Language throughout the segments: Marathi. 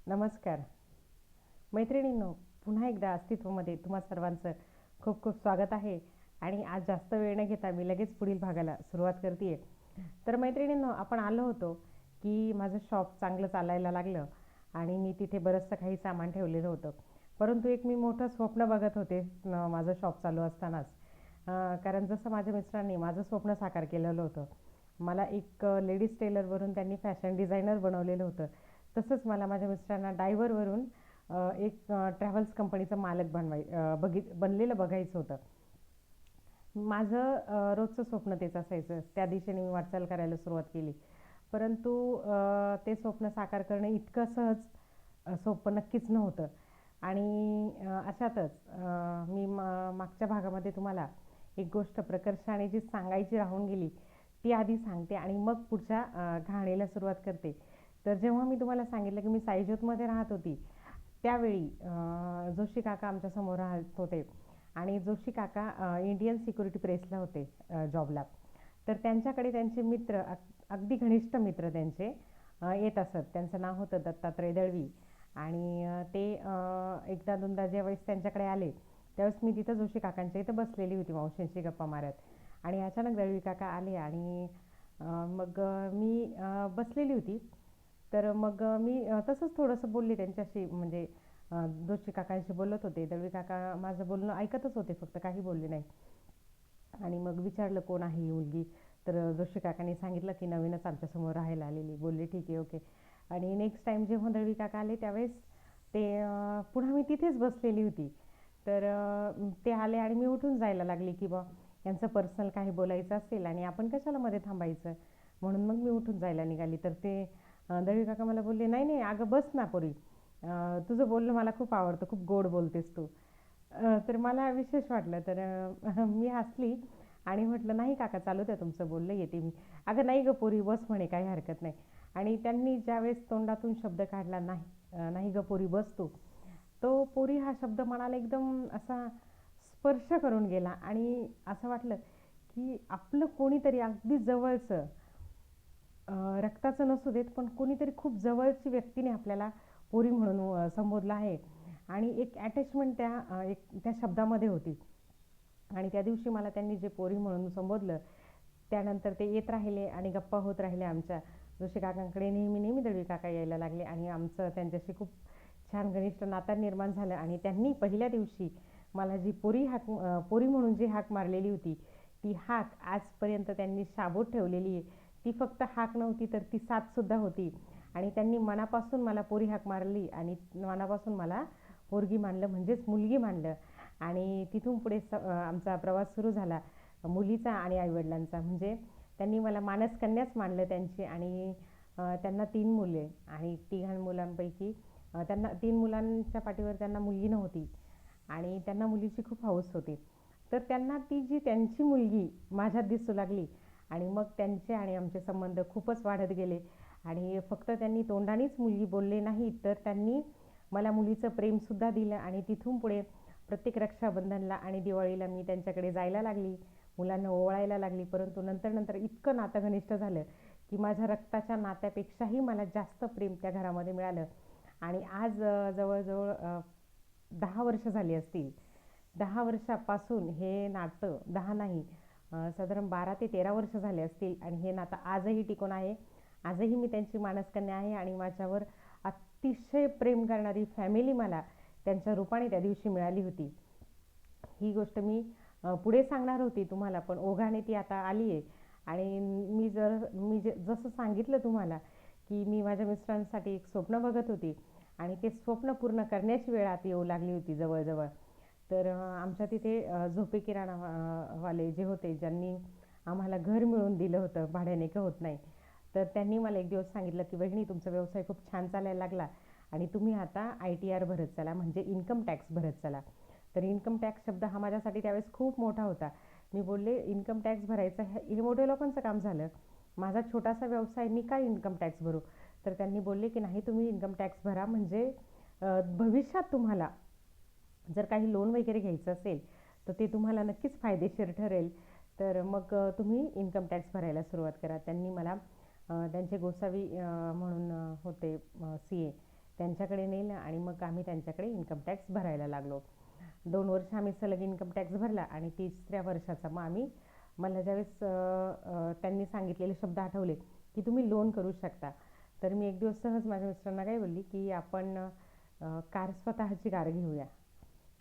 नमस्कार मैत्रिणींनो, पुन्हा एकदा अस्तित्वामध्ये तुम्हा सर्वांचं खूप खूप स्वागत आहे. आणि आज जास्त वेळ न घेता मी लगेच पुढील भागाला सुरुवात करते. तर मैत्रिणींनो, आपण आलो होतो की माझं शॉप चांगलं चालायला लागलं आणि मी तिथे बरंचसं काही सामान ठेवलेलं होतं. परंतु एक मी मोठं स्वप्न बघत होते माझं शॉप चालू असतानाच. कारण जसं माझ्या मिस्टरांनी माझं स्वप्न साकार केलेलं होतं, मला एक लेडीज टेलरवरून त्यांनी फॅशन डिझायनर बनवलेलं होतं. तसंच मला माझ्या मिस्टरांना डायव्हरवरून एक ट्रॅव्हल्स कंपनीचं मालक बनलेलं बघायचं होतं. माझं रोजचं स्वप्न तेच असायचं. त्या दिशेने मी वाटचाल करायला सुरुवात केली. परंतु ते स्वप्न साकार करणं इतकं सहज सोपं नक्कीच नव्हतं. आणि अशातच मी मागच्या भागामध्ये तुम्हाला एक गोष्ट प्रकर्षाने जी सांगायची राहून गेली ती आधी सांगते आणि मग पुढच्या कहाणीला सुरुवात करते. तर जेव्हा मी तुम्हाला सांगितलं की मी साईज्योतमध्ये राहत होती, त्यावेळी जोशी काका आमच्यासमोर राहत होते आणि जोशी काका इंडियन सिक्युरिटी प्रेसला होते जॉबला. तर त्यांच्याकडे त्यांचे मित्र, अगदी घनिष्ठ मित्र त्यांचे येत असत. त्यांचं नाव होतं दत्तात्रय दळवी. आणि ते एकदा दोनदा ज्यावेळेस त्यांच्याकडे आले त्यावेळेस मी तिथं जोशी काकांच्या इथं बसलेली होती मावशींशी गप्पा मारत. आणि अचानक दळवी काका आले आणि मग मी बसलेली होती. तर मग मी तसंच थोडंसं बोलले त्यांच्याशी, म्हणजे जोशी काकांशी बोलत होते. दळवी काका माझं बोलणं ऐकतच होते, फक्त काही बोलले नाही. आणि मग विचारलं कोण आहे ही मुलगी. तर जोशी काकांनी सांगितलं की नवीनच आमच्यासमोर राहायला आलेली. बोलले ठीक आहे, ओके. आणि नेक्स्ट टाईम जेव्हा दळवी काका आले त्यावेळेस ते पुन्हा मी तिथेच बसलेली होती. तर ते आले आणि मी उठून जायला लागली की बा यांचं पर्सनल काही बोलायचं असेल आणि आपण कशाला मध्ये थांबायचं, म्हणून मग मी उठून जायला निघाली. तर ते दळवी काका मला बोलले, नाही नाही अगं बस ना पोरी, तुझं बोलणं मला खूप आवडतं, खूप गोड बोलतेस तू. तर मला विशेष वाटलं. तर मी हसली आणि म्हटलं नाही काका चालू द्या तुमचं बोलणं, येते मी. अगं नाही गं पोरी बस म्हणे, काही हरकत नाही. आणि त्यांनी ज्यावेळेस तोंडातून शब्द काढला नाही, नाही गं पोरी बस तू, तो पोरी हा शब्द मनाला एकदम असा स्पर्श करून गेला. आणि असं वाटलं की आपलं कोणीतरी अगदी जवळचं, रक्ताचं नसू देत पण कोणीतरी खूप जवळची व्यक्तीने आपल्याला पोरी म्हणून संबोधलं आहे. आणि एक अटॅचमेंट त्या शब्दामध्ये होती. आणि त्या दिवशी मला त्यांनी जे पोरी म्हणून संबोधलं त्यानंतर ते येत राहिले आणि गप्पा होत राहिल्या आमच्या. जोशी काकांकडे नेहमी नेहमी दळवी काका यायला लागले आणि आमचं त्यांच्याशी खूप छान घनिष्ठ नातं निर्माण झालं. आणि त्यांनी पहिल्या दिवशी मला जी पोरी म्हणून जी हाक मारलेली होती, ती हाक आजपर्यंत त्यांनी शाबूत ठेवलेली आहे. ती फक्त हाक नव्हती तर ती साथसुद्धा होती. आणि त्यांनी मनापासून मला पोरी हाक मारली आणि मनापासून मला पोरगी मानलं, म्हणजेच मुलगी मानलं. आणि तिथून पुढे आमचा प्रवास सुरू झाला मुलीचा आणि आईवडिलांचा. म्हणजे त्यांनी मला मानसकन्याच मानलं त्यांची. आणि त्यांना 3 मुले आणि 3 मुलांपैकी त्यांना 3 मुलांच्या पाठीवर त्यांना मुलगी नव्हती आणि त्यांना मुलीची खूप हौस होती. तर त्यांना ती जी त्यांची मुलगी माझ्यात दिसू लागली आणि मग त्यांचे आणि आमचे संबंध खूपच वाढत गेले. आणि फक्त त्यांनी तोंडानेच मुलगी बोलले नाही, तर त्यांनी मला मुलीचं प्रेमसुद्धा दिलं. आणि तिथून पुढे प्रत्येक रक्षाबंधनला आणि दिवाळीला मी त्यांच्याकडे जायला लागली, मुलांना ओवाळायला लागली. परंतु नंतर नंतर इतकं नातं घनिष्ठ झालं की माझ्या रक्ताच्या नात्यापेक्षाही मला जास्त प्रेम त्या घरामध्ये मिळालं. आणि आज जवळजवळ 10 वर्ष झाली असतील. 10 वर्षापासून हे नातं, 10 नाही, साधारण 12 ते 13 वर्ष झाले असतील. आणि हे नातं आजही टिकून आहे. आजही मी त्यांची मानसकन्या आहे आणि माझ्यावर अतिशय प्रेम करणारी फॅमिली मला त्यांच्या रूपाने त्या दिवशी मिळाली होती. ही गोष्ट मी पुढे सांगणार होती तुम्हाला, पण ओघाने ती आता आली आहे. आणि मी जसं सांगितलं तुम्हाला की मी माझ्या मिस्टरांसाठी एक स्वप्न बघत होती आणि ते स्वप्न पूर्ण करण्याची वेळ आता येऊ लागली होती जवळजवळ. तर आमच्या तिथे झोपे किराणा वाले जे होते, ज्यांनी आम्हाला घर मिळवून दिलं होतं, भाड्याने का होत नाही, तर त्यांनी मला एक दिवस सांगितलं की बहिणी तुमचा व्यवसाय खूप छान चालायला लागला आणि तुम्ही आता ITR भरत चला, म्हणजे इन्कम टॅक्स भरत चला. तर इन्कम टॅक्स शब्द हा माझ्यासाठी त्यावेळेस खूप मोठा होता. मी बोलले इन्कम टॅक्स भरायचं हे मोठ्या लोकांचं काम झालं, माझा छोटासा व्यवसाय, मी काय इन्कम टॅक्स भरू. तर त्यांनी बोलले की नाही तुम्ही इन्कम टॅक्स भरा, म्हणजे भविष्यात तुम्हाला जर काही लोन वगैरे घ्यायचं असेल तर ते तुम्हाला नक्कीच फायदेशीर ठरेल. तर मग तुम्ही इन्कम टॅक्स भरायला सुरुवात करा. त्यांनी मला त्यांचे गोसावी म्हणून होते CA, त्यांच्याकडे नेलं आणि मग आम्ही त्यांच्याकडे इन्कम टॅक्स भरायला लागलो. 2 वर्ष आम्ही सलग इन्कम टॅक्स भरला आणि 3ऱ्या वर्षाचा मग मला ज्यावेळेस त्यांनी सांगितलेले शब्द आठवले की तुम्ही लोन करू शकता, तर मी एक दिवस सहज माझ्या मिस्टरांना काय बोलली की आपण स्वतःची कार घेऊया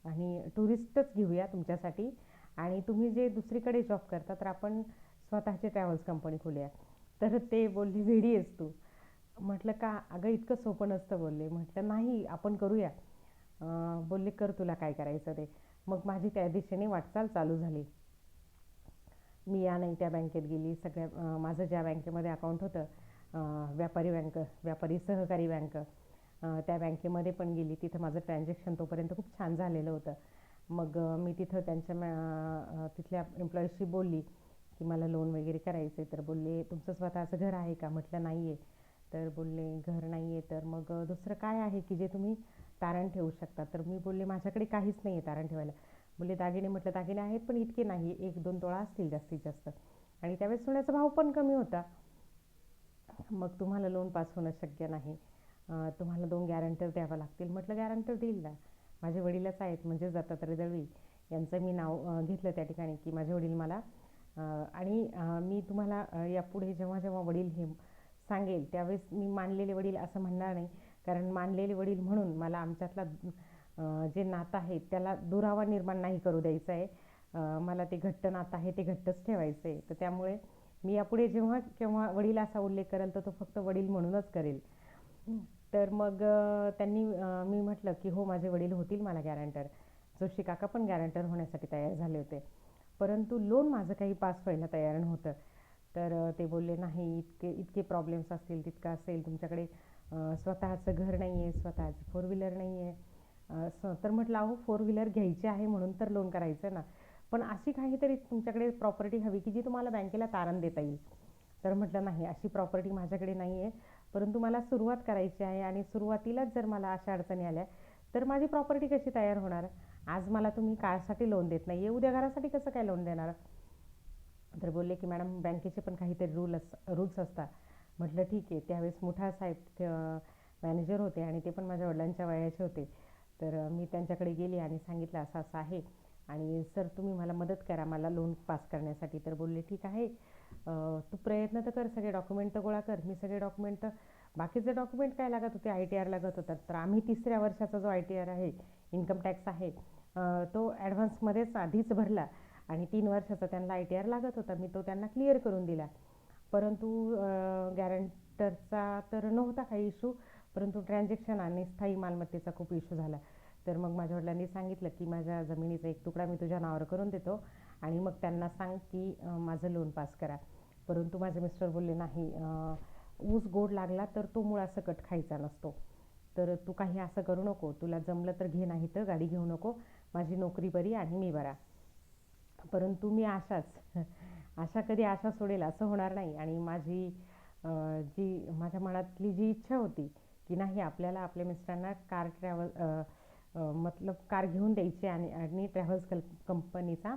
आणि टुरिस्टच घेऊया तुमच्यासाठी, आणि तुम्ही जे दुसरीकडे जॉब करता तर आपण स्वतःची ट्रॅव्हल्स कंपनी खोलूया. तर ते बोलले वेडी आहेस तू. म्हटलं का? अगं इतकं सोपं नसतं बोलले. म्हटलं नाही, आपण करूया. बोलले कर तुला काय करायचं ते. मग माझी त्या दिशेने वाटचाल चालू झाली. मी या नाही त्या बँकेत गेली. माझं ज्या बँकेमध्ये अकाउंट होतं, व्यापारी सहकारी बँक, त्या बँकेमध्ये पण गेली. तिथं माझं ट्रान्झॅक्शन तोपर्यंत खूप छान झालेलं होतं. मग मी तिथं तिथल्या एम्प्लॉईजशी बोलली की मला लोन वगैरे करायचं आहे. तर बोलले तुमचं स्वतःचं घर आहे का? म्हटलं नाही आहे. तर बोलले घर नाही आहे तर मग दुसरं काय आहे की जे तुम्ही तारण ठेवू शकता? तर मी बोलले माझ्याकडे काहीच नाही आहे तारण ठेवायला. बोलले दागिने? म्हटलं दागिने आहेत पण इतके नाही, 1-2 तोळा असतील जास्तीत जास्त, आणि त्यावेळेस सोन्याचा भाव पण कमी होता. मग तुम्हाला लोन पास होणं शक्य नाही. तुम्हाला 2 गॅरंटर द्यावं लागतील. म्हटलं गॅरंटर देईल ना, माझे वडीलच आहेत म्हणजे दत्तात्रय दळवी यांचं मी नाव घेतलं त्या ठिकाणी की माझे वडील मला, आणि मी तुम्हाला यापुढे जेव्हा जेव्हा वडील हे सांगेल त्यावेळेस मी मानलेले वडील असं म्हणणार नाही, कारण मानलेले वडील म्हणून मला आमच्यातला जे नातं आहे त्याला दुरावा निर्माण नाही करू द्यायचं आहे. मला ते घट्ट नातं आहे ते घट्टच ठेवायचं आहे. तर त्यामुळे मी यापुढे जेव्हा केव्हा वडील असा उल्लेख करेल तर तो फक्त वडील म्हणूनच करेल. तर मग मी म्हटलं की हो माझे वडील होतील मला गॅरंटर. जोशी काका पण गॅरंटर होण्यासाठी तयार झाले होते, परंतु लोन माझं काही पास व्हायला तयार नव्हतं. तर ते बोलले नाही, इतके इतके प्रॉब्लेम्स असतील तितकं असेल, तुमच्याकडे स्वतःचं घर नाही आहे, स्वतःचं 4 व्हीलर नाही आहे. तर म्हटलं अहो 4 व्हीलर घ्यायची आहे म्हणून तर लोन करायचं ना, पण अशी काहीतरी तुमच्याकडे प्रॉपर्टी हवी की जी तुम्हाला बँकेला तारण देता येईल. तर म्हटलं नाही, अशी प्रॉपर्टी माझ्याकडे नाही आहे, परंतु मला सुरुवात करायची आहे आणि सुरुवातीलाच जर मला अशा अडचणी आल्या तर माझी प्रॉपर्टी कशी तयार होणार? आज मला तुम्ही कारसाठी लोन देत नाही आहे, उद्या घरासाठी कसं काय लोन देणार? तर बोलले की मॅडम बँकेचे पण काहीतरी रूल्स असतात. म्हटलं ठीक आहे. त्यावेळेस मुठा साहेब मॅनेजर होते आणि ते पण माझ्या वडिलांच्या वयाचे होते. तर मी त्यांच्याकडे गेले आणि सांगितलं असं असं आहे आणि सर तुम्ही मला मदत करा मला लोन पास करण्यासाठी. तर बोलले ठीक आहे, तू प्रयत्न तर कर, सगळे डॉक्युमेंट तर गोळा कर. मी सगळे डॉक्युमेंट, बाकीचे डॉक्युमेंट काय लागत होते, ITR लागत होतात. तर आम्ही 3ऱ्या वर्षाचा जो ITR आहे, इन्कम टॅक्स आहे, तो ॲडव्हान्समध्येच आधीच भरला आणि 3 वर्षाचा त्यांना ITR लागत होता. मी तो त्यांना क्लिअर करून दिला. परंतु गॅरंटरचा तर नव्हता काही इश्यू, परंतु ट्रान्झॅक्शन आणि स्थायी मालमत्तेचा खूप इश्यू झाला. तर मग माझ्या वडिलांनी सांगितलं की माझ्या जमिनीचा एक तुकडा मी तुझ्या नावावर करून देतो आणि मग त्यांना सांग की माझं लोन पास करा. परंतु माझे मिस्टर बोलले नाही, ऊस गोड लागला तर तो मुळासकट खायचा नसतो. तर तू काही असं करू नको, तुला जमलं तर घे, नाही तर गाडी घेऊ नको, माझी नोकरी बरी आणि मी बरा. परंतु मी आशा कधी आशा सोडेल असं होणार नाही. आणि माझ्या मनातली जी इच्छा होती की नाही आपल्याला आपल्या मिस्टरांना मतलब कार घेऊन द्यायची आणि ट्रॅव्हल्स कंपनीचा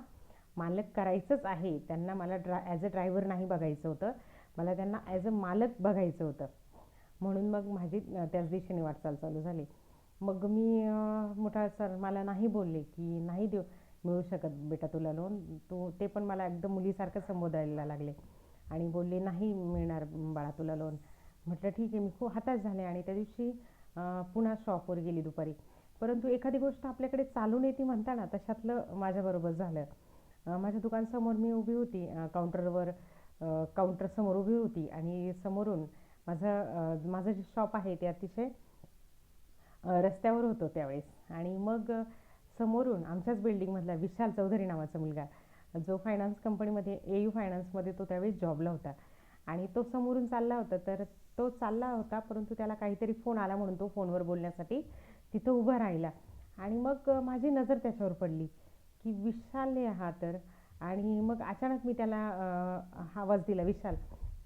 मालक करायचंच आहे. त्यांना मला ॲज अ ड्रायव्हर नाही बघायचं होतं, मला त्यांना ॲज अ मालक बघायचं होतं. म्हणून मग माझी त्याच दिशेने वाटचाल चालू झाली. मग मी मोठा सर मला नाही बोलले की नाही मिळू शकत बेटा तुला लोन, ते पण मला एकदम मुलीसारखं संबोधायला लागले आणि बोलले नाही मिळणार बाळा तुला लोन. म्हटलं ठीक आहे. मी खूप हताश झाले आणि त्या दिवशी पुन्हा शॉपवर गेली दुपारी. परंतु एखादी गोष्ट आपल्याकडे चालून येते म्हणता ना, तशातलं माझ्याबरोबर झालं. माझ्या दुकानसमोर मी उभी होती, काउंटरसमोर उभी होती आणि समोरून माझं जे शॉप आहे ते अतिशय रस्त्यावर होतं त्यावेळेस. आणि मग समोरून आमच्याच बिल्डिंगमधला विशाल चौधरी नावाचा मुलगा, जो फायनान्स कंपनीमध्ये AU फायनान्समध्ये तो त्यावेळेस जॉबला होता आणि तो समोरून चालला होता. तर तो चालला होता परंतु त्याला काहीतरी फोन आला म्हणून तो फोनवर बोलण्यासाठी तिथं उभा राहिला आणि मग माझी नजर त्याच्यावर पडली की विशाल आहे हा तर. आणि मग अचानक मी त्याला आवाज दिला, विशाल.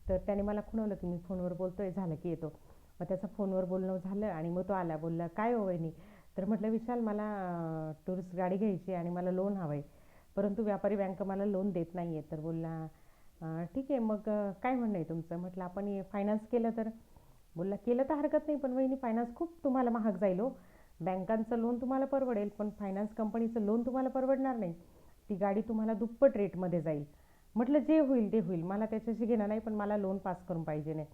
तर त्याने मला खुणवलं की मी फोनवर बोलतोय, झालं की येतो. मग त्याचं फोनवर बोलणं झालं आणि मग तो आला, बोलला काय हो वहिनी? तर म्हटलं विशाल मला टुरिस्ट गाडी घ्यायची आणि मला लोन हवं आहे, परंतु व्यापारी बँक मला लोन देत नाही आहे. तर बोलला ठीक आहे, मग काय म्हणणं आहे तुमचं? म्हटलं आपण फायनान्स केलं तर? बोलला केलं तर हरकत नाही, पण वहिनी फायनान्स खूप तुम्हाला महाग जाईल हो. बँकांचं लोन तुम्हाला परवडेल, पण फायनान्स कंपनीचं लोन तुम्हाला परवडणार नाही. ती गाडी तुम्हाला दुप्पट रेटमध्ये जाईल. म्हटलं जे होईल ते होईल, मला त्याच्याशी घेणं नाही, पण मला लोन पास करून पाहिजे नाही.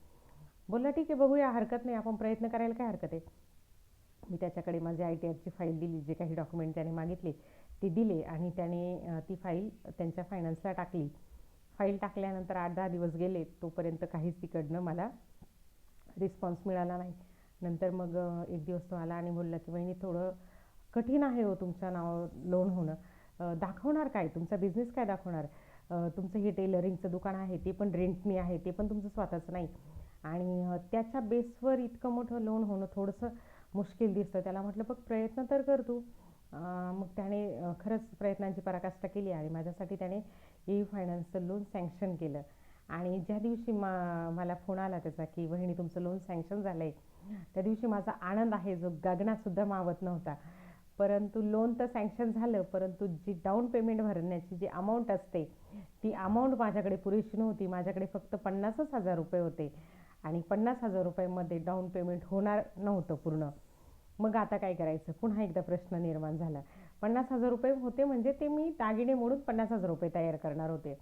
बोलला ठीक आहे, बघूया, हरकत नाही, आपण प्रयत्न करायला काय हरकत आहे. मी त्याच्याकडे माझी ITRची फाईल दिली, जे काही डॉक्युमेंट त्याने मागितले ते दिले आणि त्याने ती फाईल त्यांच्या फायनान्सला टाकली. फाईल टाकल्यानंतर 8-10 दिवस गेले, तोपर्यंत काहीच तिकडनं मला रिस्पॉन्स मिळाला नाही. नंतर मग एक दिवस तो आला आणि बोलला की वहिनी थोडं कठीण आहे हो तुमच्या नावावर लोन होणं. दाखवणार काय, तुमचा बिझनेस काय दाखवणार. तुमचं हे टेलरिंगचं दुकान आहे ते पण रेंटनी आहे, ते पण तुमचं स्वतःचं नाही, आणि त्याच्या बेसवर इतकं मोठं लोन होणं थोडंसं मुश्किल दिसतं. त्याला म्हटलं बघ प्रयत्न तर कर तू. मग त्याने खरंच प्रयत्नांची पराकाष्ठा केली आणि माझ्यासाठी त्याने ए फायनान्सचं लोन सँक्शन केलं. आणि ज्या दिवशी मला फोन आला त्याचा की वहिनी तुमचं लोन सँक्शन झालं आहे, त्या दिवशी माझा आनंद आहे जो गगनातसुद्धा मावत नव्हता. परंतु लोन तर सँक्शन झालं, परंतु जी डाऊन पेमेंट भरण्याची जी अमाऊंट असते ती अमाऊंट माझ्याकडे पुरेशी नव्हती. माझ्याकडे फक्त 50,000 रुपये होते आणि 50,000 रुपयामध्ये डाऊन पेमेंट होणार नव्हतं पूर्ण. मग आता काय करायचं, पुन्हा एकदा प्रश्न निर्माण झाला. 50,000 रुपये होते म्हणजे ते मी दागिने मोडून 50,000 रुपये तयार करणार होते.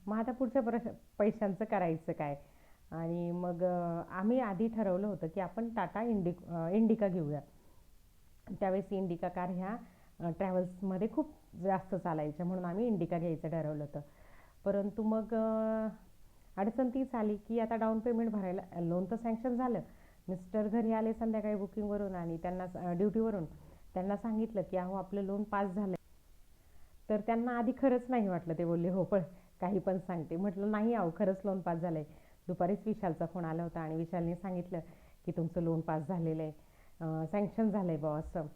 मग आता पुढच्या पैशांचं करायचं काय. आणि मग आम्ही आधी ठरवलं होतं की आपण टाटा इंडिका घेऊया. त्यावेळेस इंडिका कार ह्या ट्रॅव्हल्समध्ये खूप जास्त चालायच्या, म्हणून आम्ही इंडिका घ्यायचं ठरवलं होतं. परंतु मग अडचण तीच आली की आता डाऊन पेमेंट भरायला, लोन तर सँक्शन झालं. मिस्टर घरी आले संध्याकाळी बुकिंगवरून आणि त्यांना ड्युटीवरून, त्यांना सांगितलं की अहो आपलं लोन पास झालं. तर त्यांना आधी खरंच नाही वाटलं. ते बोलले हो पण काही पण सांगते. म्हटलं नाही अहो खरंच लोन पास झालं आहे. दुपारीच विशालचा फोन आला होता आणि विशालने सांगितलं की तुमचं लोन पास झालेलं आहे, सँक्शन झालं आहे बॉ असं.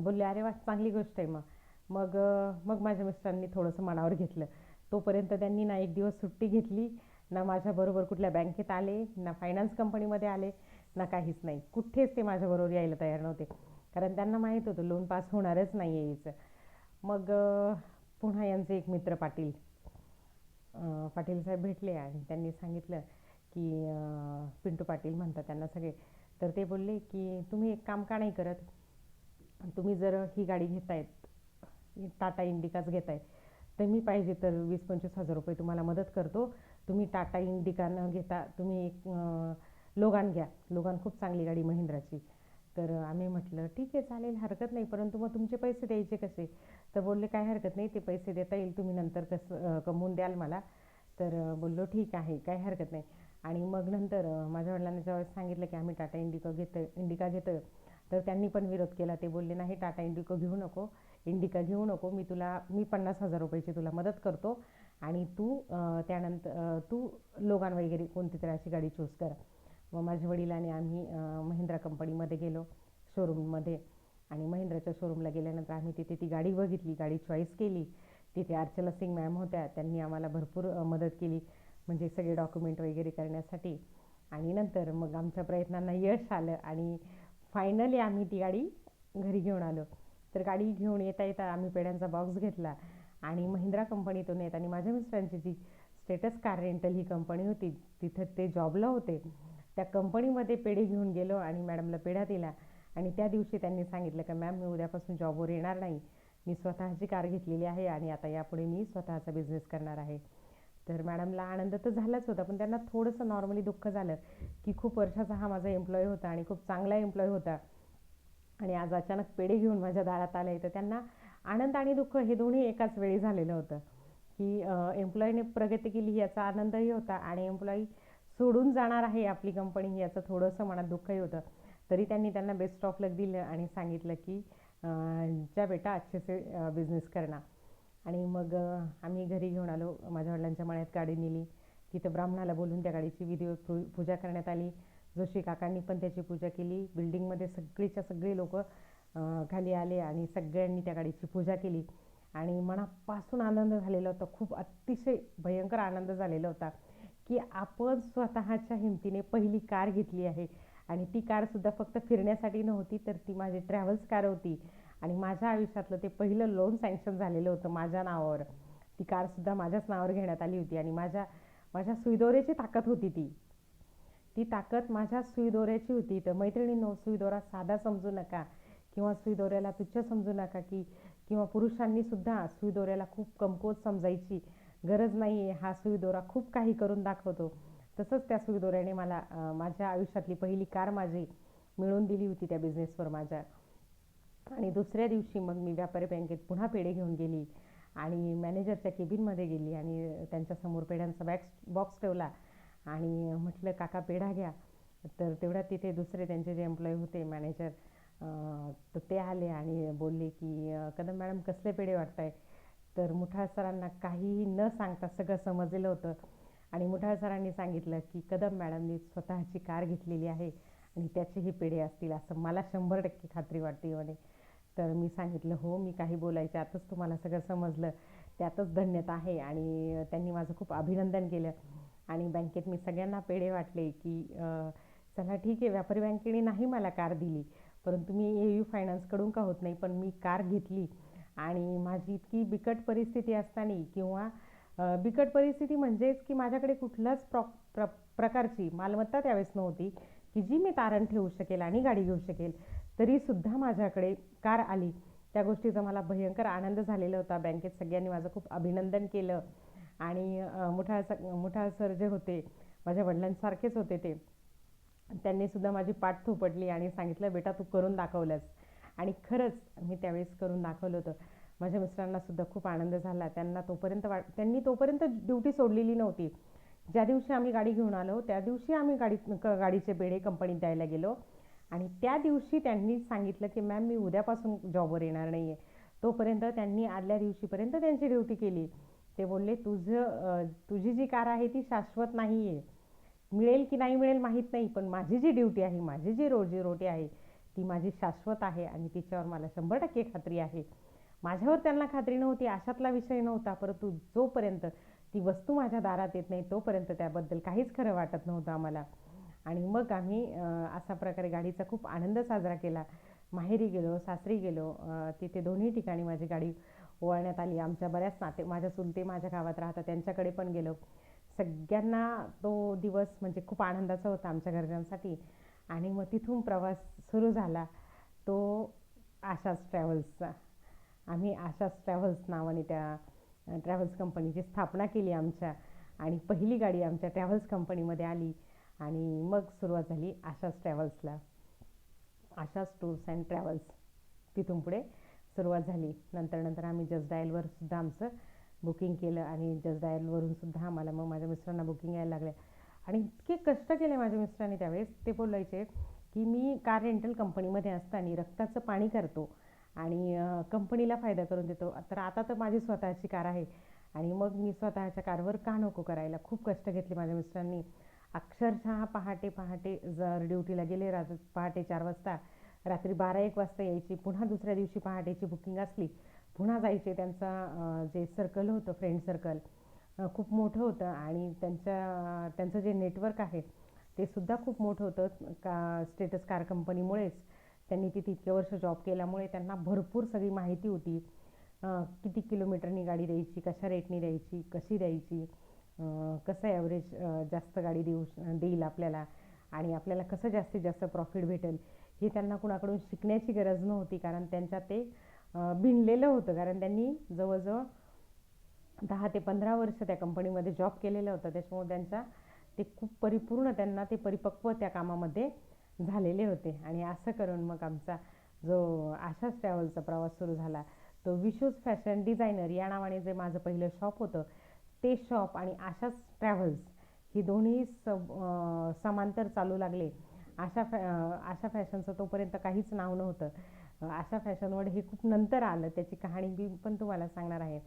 बोलले अरे वा चांगली गोष्ट आहे. मग मग माझ्या मिस्टरांनी थोडंसं मनावर घेतलं. तोपर्यंत त्यांनी ना एक दिवस सुट्टी घेतली, ना माझ्याबरोबर कुठल्या बँकेत आले, ना फायनान्स कंपनीमध्ये आले, ना काहीच नाही. कुठेच ते माझ्याबरोबर यायला तयार नव्हते, कारण त्यांना माहीत होतं लोन पास होणारच नाही आहे यायचं. मग पुन्हा यांचे एक मित्र पाटील साहेब भेटले आणि त्यांनी सांगितलं की पिंटू पाटील म्हणतात त्यांना सगळे. तर ते बोलले की तुम्ही एक काम का नाही करत, तुम्ही जर ही गाडी घेतायत, टाटा इंडिकाच घेताय, तर मी पाहिजे तर 20-25 हजार रुपये तुम्हाला मदत करतो. तुम्ही टाटा इंडिका न घेता तुम्ही एक लोगान घ्या. लोगान खूप चांगली गाडी महिंद्राची. तर आम्ही म्हटलं ठीक आहे चालेल हरकत नाही, परंतु मग तुमचे पैसे द्यायचे कसे. तर बोलले काय हरकत नाही, ते पैसे देता येईल, तुम्ही नंतर कसं कमवून द्याल मला. तर बोललो ठीक आहे काय हरकत नाही. आणि मग नंतर माझ्या वडिलांनी ज्यावेळेस सांगितलं की आम्ही टाटा इंडिका घेतो, तर त्यांनी पण विरोध केला. ते बोलले नाही टाटा इंडिका घेऊ नको, मी 50,000 रुपयाची तुला मदत करतो आणि तू त्यानंतर तू लोगान वगैरे कोणती तरी अशी गाडी चूज कर. मग माझ्या वडिलांनी आम्ही महिंद्रा कंपनीमध्ये गेलो शोरूममध्ये, आणि महिंद्राच्या शोरूमला गेल्यानंतर आम्ही तिथे ती गाडी बघितली, गाडी चॉईस केली. तिथे अर्चना सिंग मॅम होत्या, त्यांनी आम्हाला भरपूर मदत केली, म्हणजे सगळे डॉक्युमेंट वगैरे करण्यासाठी. आणि नंतर मग आमच्या प्रयत्नांना यश आलं आणि फायनली आम्ही ती गाडी घरी घेऊन आलो. तर गाडी घेऊन येता आम्ही पेढ्यांचा बॉक्स घेतला आणि महिंद्रा कंपनीतून येत, आणि माझ्या मिस्टरांची जी स्टेटस कार रेंटल ही कंपनी होती तिथं ते जॉबला होते, त्या कंपनीमध्ये पेढे घेऊन गेलो आणि मॅडमला पेढा दिला. आणि त्या दिवशी त्यांनी सांगितलं की मॅम मी उद्यापासून जॉबवर येणार नाही, मी स्वतःची कार घेतलेली आहे आणि आता यापुढे मी स्वतःचा बिझनेस करणार आहे. तर मॅडमला आनंद तर झालाच होता, पण त्यांना थोडंसं नॉर्मली दुःख झालं की खूप वर्षाचा हा माझा एम्प्लॉई होता आणि खूप चांगला एम्प्लॉई होता, आणि आज अचानक पेढे घेऊन माझ्या दारात आले. तर त्यांना आनंद आणि दुःख हे दोन्ही एकाच वेळी झालेलं होतं की एम्प्लॉईने प्रगती केली याचा आनंदही होता, आणि एम्प्लॉई सोडून जाणार आहे आपली कंपनी याचं थोडंसं मनात दुःखही होतं. तरी त्यांना बेस्ट ऑफ लक दिलं आणि सांगितलं की जा बेटा अच्छे से बिझनेस करना. आणि मग आम्ही घरी घेऊन आलो. माझ्या वडिलांच्या मळ्यात गाडी नेली, तिथं ब्राह्मणाला बोलून त्या गाडीची विधिवत पूजा करण्यात आली. जोशी काकांनी पण त्याची पूजा केली. बिल्डिंगमध्ये सगळीच्या सगळी लोक खाली आले आणि सगळ्यांनी त्या गाडीची पूजा केली, आणि मनापासून आनंद झालेला होता. खूप अतिशय भयंकर आनंद झालेला होता की आपण स्वतःच्या हिमतीने पहिली कार घेतली आहे, आणि ती कारसुद्धा फक्त फिरण्यासाठी नव्हती, तर ती माझी ट्रॅव्हल्स कार होती, आणि माझ्या आयुष्यातलं ते पहिलं लोन सँक्शन झालेलं होतं माझ्या नावावर. ती कारसुद्धा माझ्याच नावावर घेण्यात आली होती, आणि माझ्या सुईदोऱ्याची ताकद होती ती ती ताकद माझ्या सुईदोऱ्याची होती. तर मैत्रिणींनो, सुईदोरा साधा समजू नका किंवा सुईदोऱ्याला तुच्छ समजू नका, किंवा पुरुषांनी सुद्धा सुईदोऱ्याला खूप कमकुवत समजायची गरज नाही आहे. हा सुईदोरा खूप काही करून दाखवतो. तसंच त्या सुईदोऱ्याने मला माझ्या आयुष्यातली पहिली कार माझी मिळवून दिली होती त्या बिझनेसवर माझ्या. आणि दुसऱ्या दिवशी मग मी व्यापारी बँकेत पुन्हा पेढे घेऊन गेली आणि मॅनेजरच्या केबिनमध्ये गेली आणि त्यांच्यासमोर पेढ्यांचा बॉक्स ठेवला आणि म्हटलं, काका पेढा घ्या. तर तेवढ्यात तिथे दुसरे त्यांचे जे एम्प्लॉई होते मॅनेजर, तर ते आले आणि बोलले की कदम मॅडम कसले पेढे वाटताय. तर मुठाळ सरांना काहीही न सांगता सगळं समजलेलं होतं आणि मुठाळ सरांनी सांगितलं की कदम मॅडमनी स्वतःची कार घेतलेली आहे आणि त्याचे हे पेढे असतील, असं मला 100% खात्री वाटते म्हणे. तर मी सांगितलं, हो, मी काही बोलायच्या आतच तुम्हाला सगळं समजलं, त्यातच धन्यता आहे. आणि त्यांनी माझं खूप अभिनंदन केलं आणि बँकेत मी सगळ्यांना पेढे वाटले की चला ठीक आहे, व्यापारी बँकेने नाही मला कार दिली, परंतु मी AU फायनान्सकडून का होत नाही, पण मी कार घेतली. आणि माझी इतकी बिकट परिस्थिती असताना, किंवा बिकट परिस्थिती म्हणजेच की माझ्याकडे कुठल्याच प्रकारची मालमत्ता त्यावेळेस नव्हती की जी मी तारण ठेवू शकेल आणि गाडी घेऊ शकेल, तरीसुद्धा माझ्याकडे कार आली. त्या गोष्टीचा मला भयंकर आनंद झालेला होता. बँकेत सगळ्यांनी माझं खूप अभिनंदन केलं आणि मुठाळ सर जे होते, माझ्या वडिलांसारखेच होते ते, त्यांनीसुद्धा माझी पाठ थोपटली आणि सांगितलं, बेटा तू करून दाखवलंस. आणि खरंच मी त्यावेळेस करून दाखवलं होतं. माझ्या मिस्टरांनासुद्धा खूप आनंद झाला. त्यांनी तोपर्यंत ड्युटी सोडलेली नव्हती. ज्या दिवशी आम्ही गाडी घेऊन आलो त्या दिवशी आम्ही गाडीचे पेढे कंपनीत द्यायला गेलो आणि त्या दिवशी त्यांनी सांगितलं की मॅम मी उद्यापासून जॉबवर येणार नाही आहे. तोपर्यंत त्यांनी आदल्या दिवशीपर्यंत त्यांची ड्युटी केली. ते बोलले, तुझी जी कार आहे ती शाश्वत नाही आहे, मिळेल की नाही मिळेल माहीत नाही, पण माझी जी ड्युटी आहे, माझी जी रोजीरोटी आहे ती माझी शाश्वत आहे आणि तिच्यावर मला 100% खात्री आहे. माझ्यावर त्यांना खात्री नव्हती अशातला विषय नव्हता, परंतु जोपर्यंत ती वस्तू माझ्या दारात येत नाही तोपर्यंत त्याबद्दल काहीच खरं वाटत नव्हतं आम्हाला. आणि मग आम्ही अशा प्रकारे गाडीचा खूप आनंद साजरा केला. माहेरी गेलो, सासरी गेलो, तिथे दोन्ही ठिकाणी माझी गाडी ओवाळण्यात आली. आमच्या बऱ्याच माझ्या चुलते माझ्या गावात राहतात, त्यांच्याकडे पण गेलो. सगळ्यांना तो दिवस म्हणजे खूप आनंदाचा होता आमच्या घरच्यांसाठी. आणि मग तिथून प्रवास सुरू झाला तो आशाच ट्रॅव्हल्सचा. आम्ही आशाच ट्रॅव्हल्स नावाने त्या ट्रॅव्हल्स कंपनीची स्थापना केली आमच्या, आणि पहिली गाडी आमच्या ट्रॅव्हल्स कंपनीमध्ये आली आणि मग सुरुवात झाली आशाच ट्रॅव्हल्सला. आशाच टूर्स अँड ट्रॅव्हल्स तिथून पुढे सुरुवात झाली. नंतर आम्ही जस्ट डायलवर सुद्धा आमचं बुकिंग केलं आणि जस्ट डायलवरून सुद्धा आम्हाला मग माझ्या मिस्टरांना बुकिंग यायला लागल्या. आणि इतके कष्ट केले माझ्या मिस्टरांनी त्यावेळेस. ते बोलायचे की मी कार रेंटल कंपनीमध्ये असताना रक्ताचं पाणी करतो आणि कंपनीला फायदा करून देतो, तर आता तर माझी स्वतःची कार आहे आणि मग मी स्वतःच्या कारवर का नको करायला. खूप कष्ट घेतले माझ्या मिस्टरांनी. अक्षरशः पहाटे जर ड्युटीला गेले पहाटे 4 वाजता, रात्री 12-1 वाजता यायची. पुन्हा दुसऱ्या दिवशी पहाटेची बुकिंग असली पुन्हा जायचे. त्यांचा जे सर्कल होतं, फ्रेंड सर्कल खूप मोठं होतं आणि त्यांचं जे नेटवर्क आहे ते सुद्धा खूप मोठं होतं. स्टेटस कार कंपनीमुळेच त्यांनी तिथे इतके वर्ष जॉब केल्यामुळे त्यांना भरपूर सगळी माहिती होती. किती किलोमीटरनी गाडी द्यायची, कशा रेटनी द्यायची, कशी द्यायची, कसं ॲव्हरेज जास्त गाडी देईल आपल्याला आणि आपल्याला कसं जास्तीत जास्त प्रॉफिट भेटेल, हे त्यांना कुणाकडून शिकण्याची गरज नव्हती, कारण त्यांच्यात ते भिनलेलं होतं. कारण त्यांनी जवळजवळ 10 ते 15 वर्ष त्या कंपनीमध्ये जॉब केलेलं होतं. त्याच्यामुळे ते खूप त्यांना ते परिपक्व त्या कामामध्ये झालेले होते. आणि असं करून मग आमचा जो आशाच ट्रॅव्हल्सचा प्रवास सुरू झाला. तो विशूज फॅशन डिझायनर या नावाने जे माझं पहिलं शॉप होतं ते शॉप आणि आशाच ट्रॅव्हल्स ही दोन्ही समांतर चालू लागले. आशा फॅशनचं तोपर्यंत काहीच नाव नव्हतं. आशा फॅशन वर्ड हे खूप नंतर आलं, त्याची कहाणी मी पण तुम्हाला सांगणार आहे.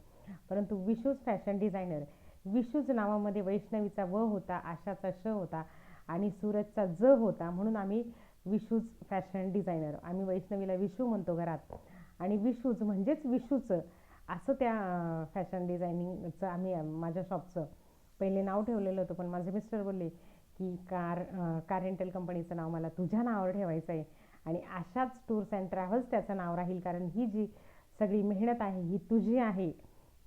परंतु विशूज फॅशन डिझायनर, विशूज नावामध्ये वैष्णवीचा व होता, आशाचा श होता आणि सूरजचा ज होता, म्हणून आम्ही विशूज फॅशन डिझायनर. आम्ही वैष्णवीला विशू म्हणतो घरात आणि विशूज म्हणजेच विशूचं असं त्या फॅशन डिझायनिंगचं आम्ही माझ्या शॉपचं पहिले नाव ठेवलेलं होतं. पण माझे मिस्टर बोलले की कार रेंटल कंपनीचं नाव मला तुझ्या नावावर ठेवायचं आहे आणि आशाच टूर्स अँड ट्रॅव्हल्स त्याचं नाव राहील, कारण ही जी सगळी मेहनत आहे ही तुझी आहे,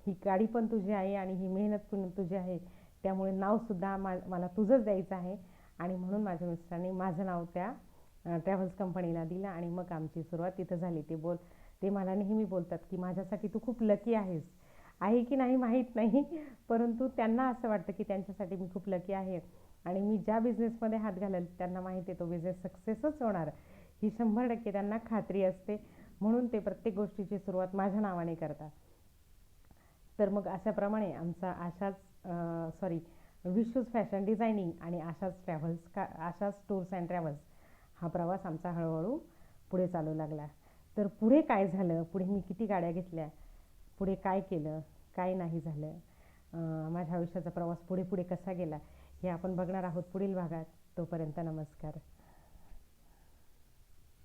ही गाडी पण तुझी आहे आणि ही मेहनत पण तुझी आहे, त्यामुळे नावसुद्धा मला तुझंच द्यायचं आहे आणि म्हणून माझ्या मिस्टरांनी माझं नाव त्या ट्रॅव्हल्स कंपनीला दिलं आणि मग आमची सुरुवात तिथं झाली. ते मला नेहमी बोलतात की माझ्यासाठी तू खूप लकी आहेस. आहे की नाही माहीत नाही, परंतु त्यांना असं वाटतं की त्यांच्यासाठी मी खूप लकी आहे आणि मी ज्या बिझनेसमध्ये हात घालेल त्यांना माहिती आहे तो बिझनेस सक्सेसच होणार, ही 100% त्यांना खात्री असते. म्हणून ते प्रत्येक गोष्टीची सुरुवात माझ्या नावाने करतात. तर मग अशाप्रमाणे आमचा विशूज फॅशन डिझायनिंग आणि आशाच टूर्स अँड ट्रॅव्हल्स हा प्रवास आमचा हळूहळू पुढे चालू लागला. तर पुढे काय झालं, पुढे मी किती गाड्या घेतल्या, पुढे काय केलं, काय नाही झालं, माझ्या आयुष्याचा प्रवास पुढे पुढे कसा गेला, हे आपण बघणार आहोत पुढील भागात. तोपर्यंत नमस्कार.